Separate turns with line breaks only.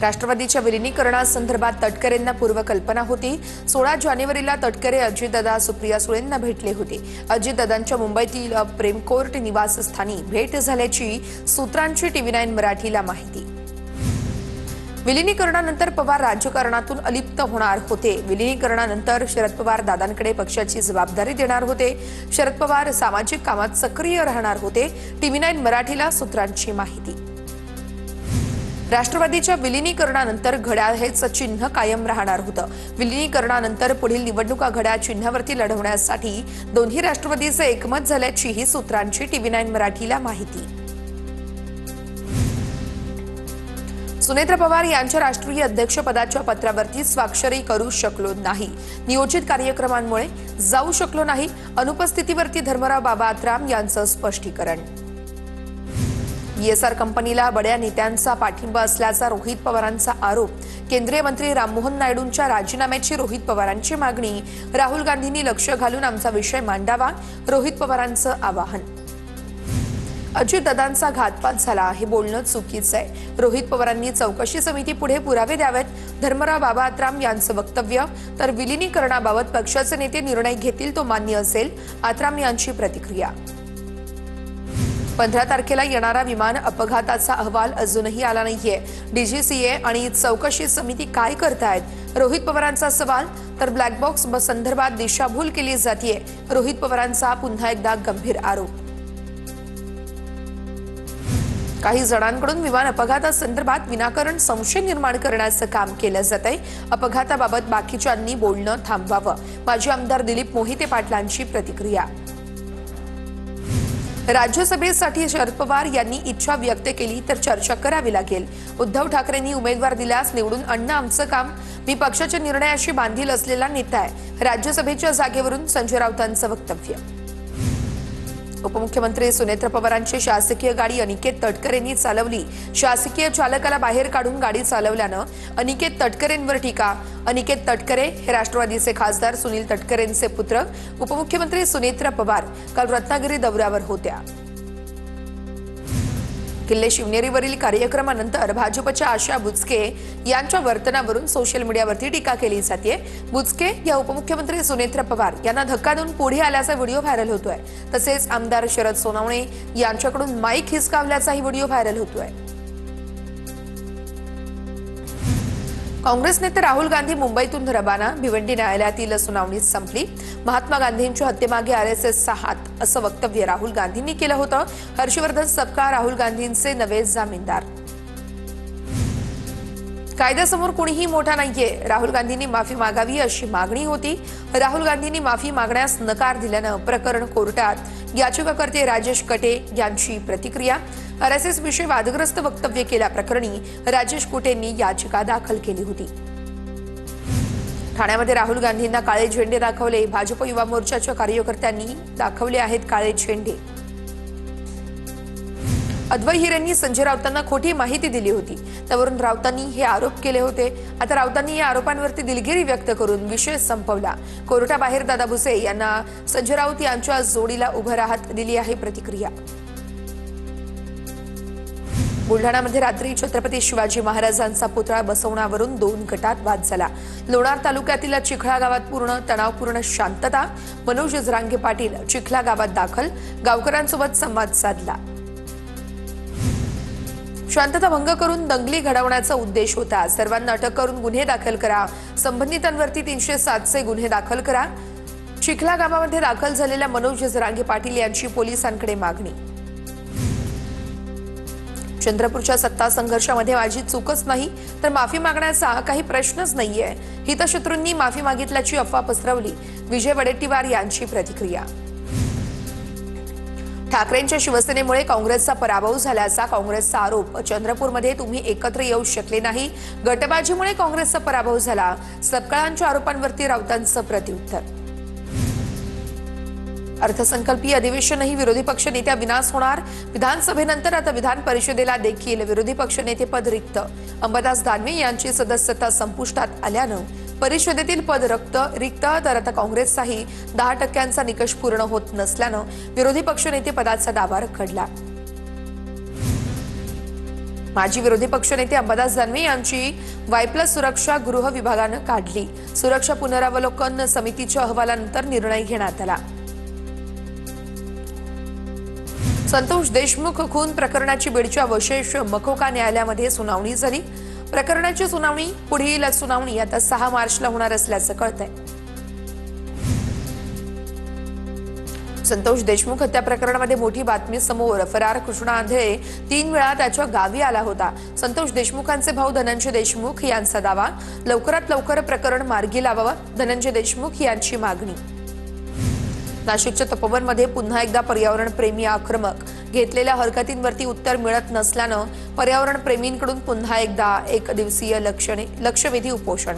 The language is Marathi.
राष्ट्रवादीच्या विलीनीकरणासंदर्भात तटकरेंना पूर्वकल्पना होती। 16 जानेवारीला तटकरे अजितदादा सुप्रिया सुळेंना भेटले होते। अजितदादांच्या मुंबईतील प्रेम कोर्ट निवासस्थानी भेट झाल्याची सूत्रांची TV9 मराठीला माहिती। विलीनीकरणानंतर पवार राजकारणातून अलिप्त होणार होते। विलीनीकरणानंतर शरद पवार दादांकडे पक्षाची जबाबदारी देणार होते। शरद पवार सामाजिक कामात सक्रिय राहणार होते। TV9 मराठीला सूत्रांची माहिती। राष्ट्रवादीच्या विलीनीकरणानंतर घड्याळ हेच चिन्ह कायम राहणार होतं। विलीनीकरणानंतर पुढील निवडणुका घड्याळ चिन्हावरती लढवण्यासाठी दोन्ही राष्ट्रवादीचे एकमत झाल्याची ही सूत्रांची TV9 मराठीला माहिती। सुनेत्र पवार यांच्या राष्ट्रीय अध्यक्षपदाच्या पत्रावरती स्वाक्षरी करू शकलो नाही। नियोजित कार्यक्रमांमुळे जाऊ शकलो नाही। अनुपस्थितीवरती धर्मराव बाबात्राम यांचं स्पष्टीकरण। ESR कंपनीला बड्या नेत्यांचा पाठिंबा असल्याचा रोहित पवारांचा आरोप। केंद्रीय मंत्री राममोहन नायडूंच्या राजीनाम्याची रोहित पवारांची मागणी। राहुल गांधींनी लक्ष घालून आमचा विषय मांडावा, रोहित पवारांचं आवाहन। अजितदादांचा घातपात झाला हे बोलणं चुकीचं आहे। रोहित पवारांनी चौकशी समिती पुढे पुरावे द्यावेत। धर्मराव बाबात्राम यांचं वक्तव्य। तर विलीनीकरणाबाबत पक्षाचे नेते निर्णय घेतील तो मान्य असेल, आत्राम यांची प्रतिक्रिया। 15 तारखेला येणारा विमान अपघाताचा अहवाल अजूनही आला नाहीये। DGCA आणि चौकशी समिती काय करतायत, रोहित पवारांचा सवाल। तर ब्लॅक बॉक्स संदर्भात दिशाभूल केली जातीये, रोहित पवारांचा पुन्हा एकदा गंभीर आरोप। काही जणांकडून विमान अपघातासंदर्भात विनाकारण संशय निर्माण करण्याचं काम केलं जातंय। अपघाताबाबत बाकीच्यांनी बोलणं थांबवावं, माजी आमदार दिलीप मोहिते पाटलांची प्रतिक्रिया। राज्यसभेसाठी शरद पवार यांनी इच्छा व्यक्त केली तर चर्चा करावी लागेल। उद्धव ठाकरेंनी उमेदवार दिल्यास निवडून आणणं आमचं काम। मी पक्षाच्या निर्णयाशी बांधील असलेला नेता आहे। राज्यसभेच्या जागेवरून संजय राऊतांचं वक्तव्य। उपमुख्यमंत्री सुनेत्र पवारांची शासकीय गाडी अनिकेत तटकरेंनी चालवली। शासकीय चालकाला बाहेर काढून गाडी चालवल्यानं अनिकेत तटकरेंवर टीका। अनिकेत तटकरे हे राष्ट्रवादीचे खासदार सुनील तटकरेंचे पुत्र। उपमुख्यमंत्री सुनेत्र पवार काल रत्नागिरी दौऱ्यावर होत्या। किल्ले शिवनेरीवरील कार्यक्रमानंतर भाजपच्या आशा बुचके यांच्या वर्तनावरून सोशल मीडियावरती टीका केली जाते। बुचके या उपमुख्यमंत्री सुनेत्र पवार यांना धक्का देऊन पुढे आल्याचा व्हिडिओ व्हायरल होतोय। तसेच आमदार शरद सोनवणे यांच्याकडून माईक हिसकावल्याचाही व्हिडिओ व्हायरल होतोय। काँग्रेस नेते राहुल गांधी मुंबईतून रवाना। भिवंडी न्यायालयातील सुनावणी संपली। महात्मा गांधींच्या हत्येमागे RSSचा हात असं वक्तव्य राहुल गांधींनी केलं होतं। हर्षवर्धन सपकाळ राहुल गांधींचे नवे जामीनदार। कायद्यासमोर कोणीही मोठा नाहीये, राहुल गांधींनी माफी मागावी अशी मागणी होती। राहुल गांधींनी माफी मागण्यास नकार दिल्यानं प्रकरण कोर्टात। याचिकाकर्ते राजेश कटे यांची प्रतिक्रिया। RSS विषयी वादग्रस्त वक्तव्य केल्याप्रकरणी राजेश कुटेंनी याचिका दाखल केली होती। ठाण्यामध्ये राहुल गांधींना काळे झेंडे दाखवले। भाजप युवा मोर्चाच्या कार्यकर्त्यांनी दाखवले आहेत काळे झेंडे। अद्वै हिरेंनी संजय राऊतांना खोटी माहिती दिली होती, त्यावरून राऊतांनी हे आरोप केले होते। आता राऊतांनी या आरोपांवरती दिलगिरी व्यक्त करून विषय संपवला। कोर्टाबाहेर दादा भुसे यांना संजय राऊत यांच्या जोडीला उभं राहत दिली आहे प्रतिक्रिया। बुलढाणामध्ये रात्री छत्रपती शिवाजी महाराजांचा पुतळा बसवण्यावरून 2 गटात वाद झाला। लोणार तालुक्यातील चिखळा गावात पूर्ण तणावपूर्ण शांतता। मनोज जरांगे पाटील चिखला गावात दाखल, गावकऱ्यांसोबत संवाद साधला। शांतता भंग करून दंगली घडवण्याचा उद्देश होता। सर्वांना अटक करून गुन्हे दाखल करा। संबंधितांवरती 307चे गुन्हे दाखल करा। चिखला गावामध्ये दाखल झालेल्या मनोज जरांगे पाटील यांची पोलिसांकडे मागणी। चंद्रपूरच्या सत्ता संघर्षामध्ये माझी चूकच नाही तर माफी मागण्याचा काही प्रश्नच नाहीये। हितशत्रूंनी माफी मागितल्याची अफवा पसरवली। विजय वडेट्टीवार यांची प्रतिक्रिया। ठाकरेंच्या शिवसेनेमुळे काँग्रेसचा पराभव झाल्याचा काँग्रेसचा आरोप। चंद्रपूरमध्ये तुम्ही एकत्र येऊ शकले नाही, गटबाजीमुळे काँग्रेसचा पराभव झाला। सपकाळांच्या आरोपांवरती राऊतांचं प्रत्युत्तर। अर्थसंकल्पीय अधिवेशनही विरोधी पक्षनेत्या विनाश होणार। विधानसभेनंतर आता विधान परिषदेला देखील विरोधी पक्षनेतेपद रिक्त। अंबादास दानवे यांची सदस्यता संपुष्टात आल्यानं परिषदेतील पद रिक्त। तर आता काँग्रेसचाही 10% निकष पूर्ण होत नसल्यानं विरोधी पक्षनेते पदाचा दावा रखडला। माजी विरोधी पक्षनेते अंबादास दानवे यांची वाय+ सुरक्षा गृह विभागानं काढली। सुरक्षा पुनरावलोकन समितीच्या अहवालानंतर निर्णय घेण्यात आला। संतोष देशमुख खून प्रकरणाची बीडच्या विशेष मकोका न्यायालयामध्ये सुनावणी झाली। प्रकरणाची सुनावणी पुढील सुनावणी आता 6 मार्चला होणार असल्याचं कळतंय। संतोष देशमुख हत्या प्रकरणामध्ये मोठी बातमी समोर। फरार कृष्णा आंधळे 3 वेळा त्याच्या गावी आला होता। संतोष देशमुखांचे भाऊ धनंजय देशमुख यांचा दावा, लवकरात लवकर प्रकरण मार्गी लावावं धनंजय देशमुख यांची मागणी। नाशिकच्या तपोवनमध्ये पुन्हा एकदा पर्यावरण प्रेमी आक्रमक। घेतलेल्या हरकतींवरती उत्तर मिळत नसल्यानं पर्यावरण प्रेमींकडून पुन्हा एकदा 1 दिवसीय लक्षवेधी उपोषण।